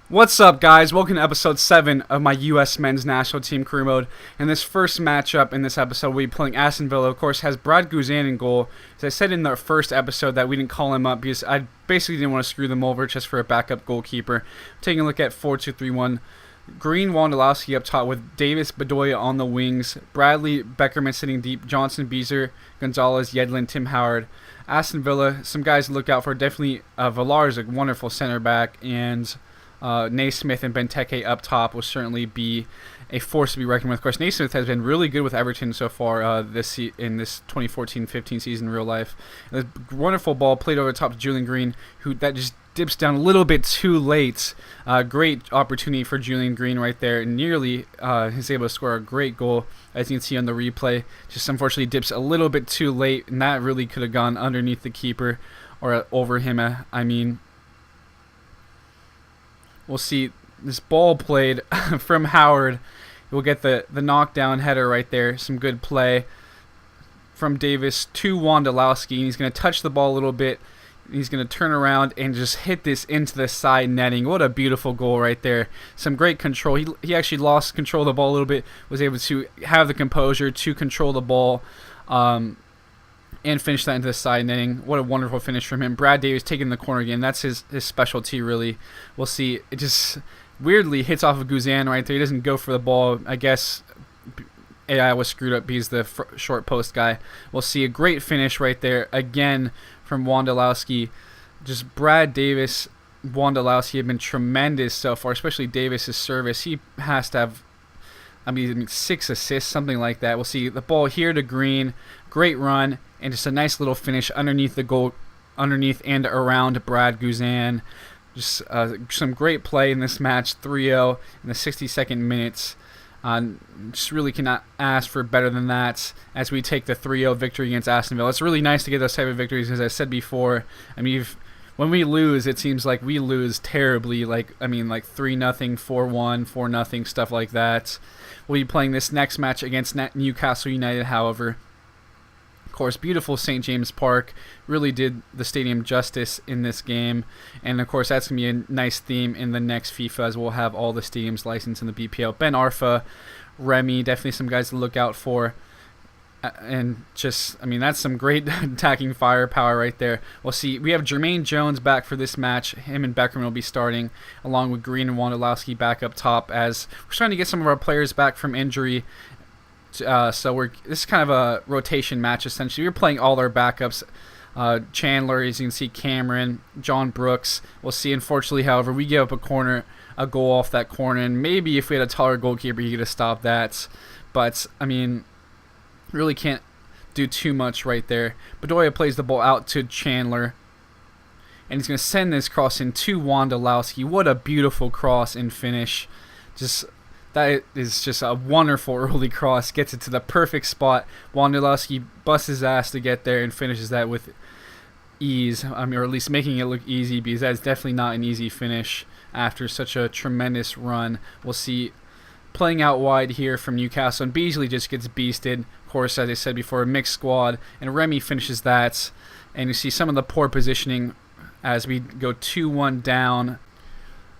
What's up, guys? Welcome to episode 7 of my US Men's National Team Career Mode. And this first matchup in this episode, we'll be playing Aston Villa. Of course, has Brad Guzan in goal. As I said in the first episode that we didn't call him up because I basically didn't want to screw them over just for a backup goalkeeper. Taking a look at 4-2-3-1. Green, Wondolowski up top with Davis, Bedoya on the wings. Bradley, Beckerman sitting deep. Johnson, Beezer, Gonzalez, Yedlin, Tim Howard. Aston Villa, some guys to look out for. Definitely Villar is a wonderful center back, and Naismith and Benteke up top will certainly be a force to be reckoned with. Of course, Naismith has been really good with Everton so far in this 2014-15 season in real life. A wonderful ball played over the top to Julian Green, who that just dips down a little bit too late. Great opportunity for Julian Green right there. Nearly is able to score a great goal, as you can see on the replay. Just unfortunately dips a little bit too late, and that really could have gone underneath the keeper or over him. We'll see this ball played from Howard. We'll get the knockdown header right there. Some good play from Davis to Wondolowski. He's going to touch the ball a little bit. He's going to turn around and just hit this into the side netting. What a beautiful goal right there. Some great control. He actually lost control of the ball a little bit. Was able to have the composure to control the ball. And finish that into the side netting. What a wonderful finish from him. Brad Davis taking the corner again. That's his specialty, really. We'll see. It just weirdly hits off of Guzan right there. He doesn't go for the ball. I guess AI was screwed up. He's the short post guy. We'll see a great finish right there again from Wondolowski. Just Brad Davis, Wondolowski have been tremendous so far, especially Davis's service. He has to have 6 assists, something like that. We'll see the ball here to Green. Great run, and just a nice little finish underneath the goal, underneath and around Brad Guzan. Just some great play in this match, 3-0 in the 62nd minutes. Just really cannot ask for better than that as we take the 3-0 victory against Aston Villa. It's really nice to get those type of victories, as I said before. When we lose, it seems like we lose terribly, like 3-0, 4-1, 4-0, stuff like that. We'll be playing this next match against Newcastle United, however. Of course, beautiful St. James Park really did the stadium justice in this game. And, of course, that's going to be a nice theme in the next FIFA, as we'll have all the stadiums licensed in the BPL. Ben Arfa, Remy, definitely some guys to look out for. And that's some great attacking firepower right there. We'll see. We have Jermaine Jones back for this match. Him and Beckerman will be starting, along with Green and Wondolowski back up top, as we're trying to get some of our players back from injury. This is kind of a rotation match, essentially. We're playing all our backups. Chandler, as you can see, Cameron, John Brooks. We'll see. Unfortunately, however, we give up a goal off that corner, and maybe if we had a taller goalkeeper, he could have stopped that. But, really can't do too much right there. Bedoya plays the ball out to Chandler, and he's going to send this cross in to Wondolowski. What a beautiful cross and finish. That is just a wonderful early cross. Gets it to the perfect spot. Wondolowski busts his ass to get there and finishes that with ease. Or at least making it look easy, because that's definitely not an easy finish after such a tremendous run. We'll see playing out wide here from Newcastle, and Beasley just gets beasted. Of course, as I said before, a mixed squad, and Remy finishes that. And you see some of the poor positioning as we go 2-1 down.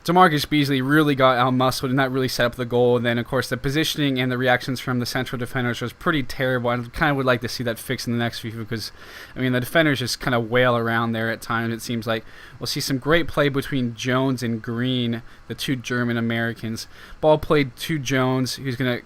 DeMarcus Beasley really got out-muscled, and that really set up the goal. And then, of course, the positioning and the reactions from the central defenders was pretty terrible. I kind of would like to see that fixed in the next FIFA, because, the defenders just kind of wail around there at times, it seems like. We'll see some great play between Jones and Green, the two German-Americans. Ball played to Jones, who's going to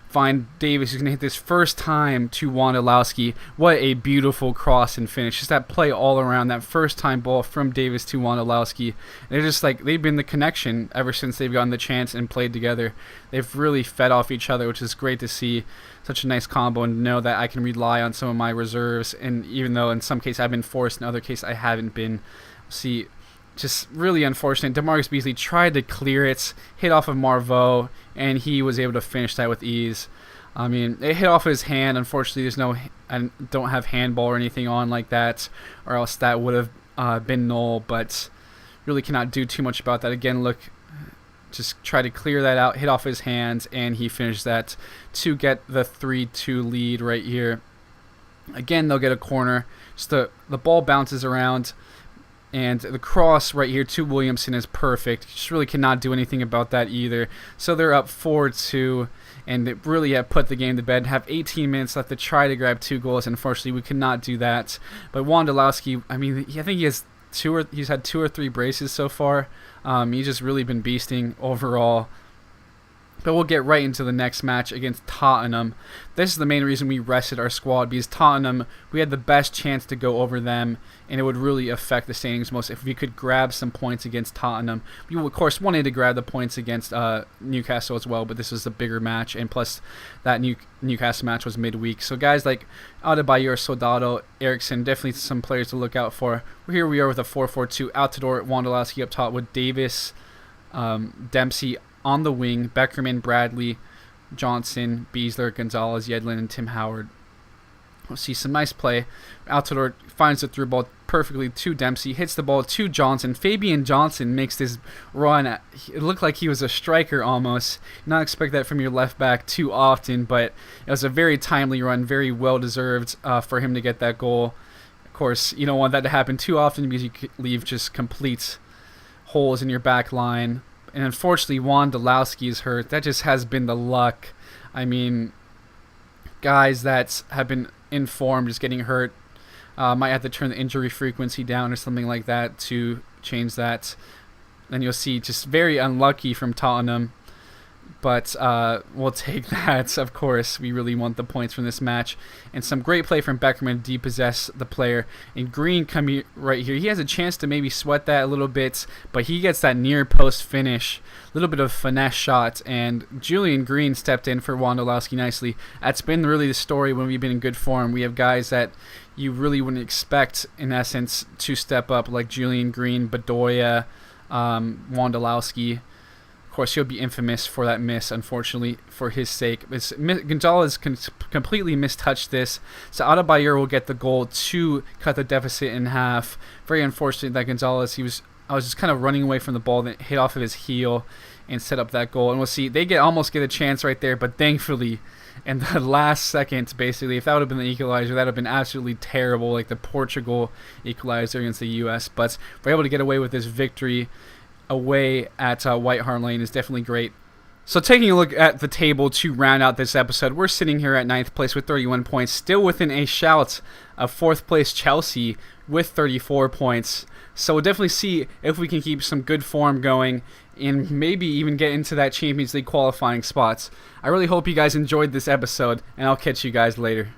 find Davis, who's going to hit this first time to Wondolowski. What a beautiful cross and finish. Just that play all around, that first time ball from Davis to Wondolowski. They're just they've been the connection ever since they've gotten the chance and played together. They've really fed off each other, which is great to see. Such a nice combo, and know that I can rely on some of my reserves. And even though in some cases I've been forced, in other cases I haven't been. See, just really unfortunate. DeMarcus Beasley tried to clear it, hit off of Marveau, and he was able to finish that with ease. It hit off his hand. Unfortunately, I don't have handball or anything on like that, or else that would have been null. But really cannot do too much about that. Again, look, just try to clear that out, hit off his hands, and he finished that to get the 3-2 lead right here. Again, they'll get a corner. Just the ball bounces around. And the cross right here to Williamson is perfect. Just really cannot do anything about that either. So they're up 4-2, and it really have put the game to bed. Have 18 minutes left to try to grab 2 goals. Unfortunately, we could not do that. But Wondolowski, I mean, I think he's had 2 or 3 braces so far. He's just really been beasting overall. But we'll get right into the next match against Tottenham. This is the main reason we rested our squad, because Tottenham, we had the best chance to go over them, and it would really affect the standings most if we could grab some points against Tottenham. We, of course, wanted to grab the points against Newcastle as well, but this was the bigger match, and plus that Newcastle match was midweek. So guys like Adebayor, Soldado, Eriksson, definitely some players to look out for. Here we are with a 4-4-2. Altidore, Wondolowski up top with Davis, Dempsey on the wing, Beckerman, Bradley, Johnson, Beasler, Gonzalez, Yedlin, and Tim Howard. We'll see some nice play. Altidore finds the through ball perfectly to Dempsey, hits the ball to Johnson. Fabian Johnson makes this run. It looked like he was a striker almost. Not expect that from your left back too often, but it was a very timely run, very well deserved for him to get that goal. Of course, you don't want that to happen too often because you could leave just complete holes in your back line. And unfortunately, Wondolowski is hurt. That just has been the luck. I mean, guys that have been in form just getting hurt. Might have to turn the injury frequency down or something like that to change that. Then you'll see just very unlucky from Tottenham. But we'll take that, of course. We really want the points from this match. And some great play from Beckerman to depossess the player. And Green come right here. He has a chance to maybe sweat that a little bit, but he gets that near post finish. A little bit of finesse shot. And Julian Green stepped in for Wondolowski nicely. That's been really the story when we've been in good form. We have guys that you really wouldn't expect, in essence, to step up, like Julian Green, Bedoya, Wondolowski. Of course, he'll be infamous for that miss, unfortunately, for his sake. Gonzalez completely mistouched this, so Adebayor will get the goal to cut the deficit in half. Very unfortunate that Gonzalez, I was just kind of running away from the ball, that hit off of his heel and set up that goal. And we'll see, they almost get a chance right there, but thankfully, in the last second, basically, if that would have been the equalizer, that would have been absolutely terrible, like the Portugal equalizer against the U.S. But we're able to get away with this victory away at White Hart Lane is definitely great. So taking a look at the table to round out this episode, we're sitting here at 9th place with 31 points, still within a shout of 4th place Chelsea with 34 points. So we'll definitely see if we can keep some good form going and maybe even get into that Champions League qualifying spots. I really hope you guys enjoyed this episode, and I'll catch you guys later.